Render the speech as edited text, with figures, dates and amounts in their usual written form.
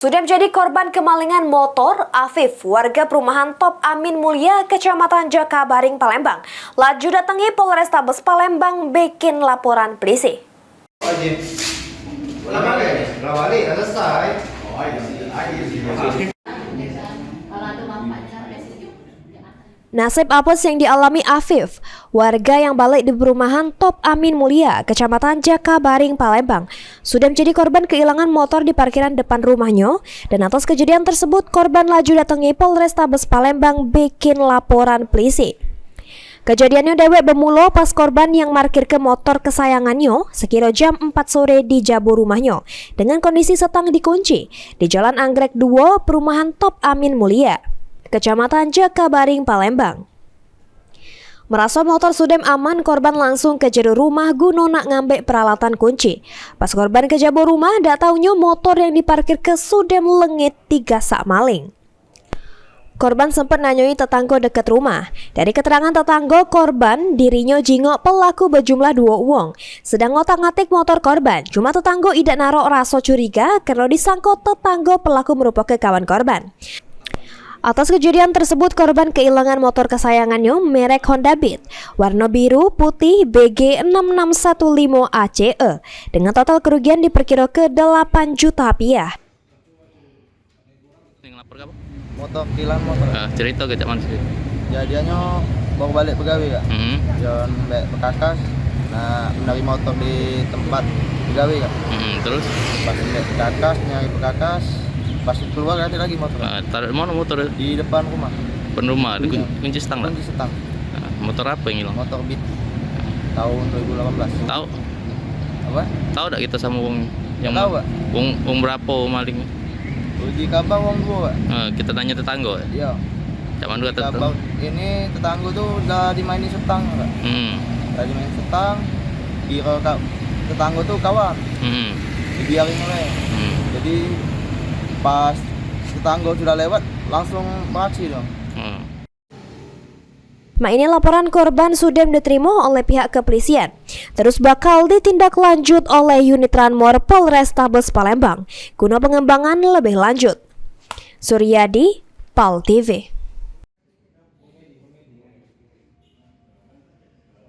Sudah menjadi korban kemalingan motor, Afif, warga perumahan Top Amin Mulia, Kecamatan Jakabaring, Palembang, laju datangi Polrestabes Palembang bikin laporan polisi. Nasib apes yang dialami Afif, warga yang balik di perumahan Top Amin Mulia, Kecamatan Jakabaring, Palembang, sudah menjadi korban kehilangan motor di parkiran depan rumahnya, dan atas kejadian tersebut korban laju datangi Polrestabes Palembang bikin laporan polisi. Kejadiannya dewek bermula pas korban yang markir ke motor kesayangannya sekira jam 4 sore di jabo rumahnya dengan kondisi setang dikunci di Jalan Anggrek 2, perumahan Top Amin Mulia, Kecamatan Jakabaring, Palembang. Merasa motor sudah aman, korban langsung ke jero rumah guna nak ngambek peralatan kunci. Pas korban ke jabo rumah, dak taunya motor yang diparkir ke sudah lengit 3 sak maling. Korban sempat nanyoi tetangga dekat rumah. Dari keterangan tetangga korban, dirinya jingok pelaku berjumlah 2 uang. Sedang ngotak-ngatik motor korban. Cuma tetangga idak narok rasa curiga karena disangka tetangga pelaku merupakan kawan korban. Atas kejadian tersebut, korban kehilangan motor kesayangannya merek Honda Beat warna biru putih BG 6615 ACE dengan total kerugian diperkira ke 8 juta rupiah. Motor kilang motor. Cerita ke mana sih? Jadiannya baru balik pegawai kak. Jalan balik Bekakas. Nah, mencari motor di tempat pegawai kak. Terus? Pas balik Bekakas, nyari Bekakas. Pas keluar ganti lagi motor. Taruh mana motor? Di depan rumah. Depan rumah, kunci setang lah. Kunci setang. Motor apa yang hilang? Motor Beat. Tahun 2018. Tahu? Apa? Tahu tak kita sama wong yang tahu, Pak. Wong berapa maling? Uji kabar wong 2, Pak. Kita tanya tetangga. Iya. Cak mana tetangga? Ini tetangga tuh udah dimainin setang, Pak. Udah dimainin setang. Kira tetangga tuh kawan. Dibiarin oleh. Jadi pas tetangga sudah lewat langsung beraksi dong. Ini laporan korban sudah diterima oleh pihak kepolisian. Terus bakal ditindaklanjut oleh unit Ranmor Polrestabes Palembang guna pengembangan lebih lanjut. Suryadi, PAL TV.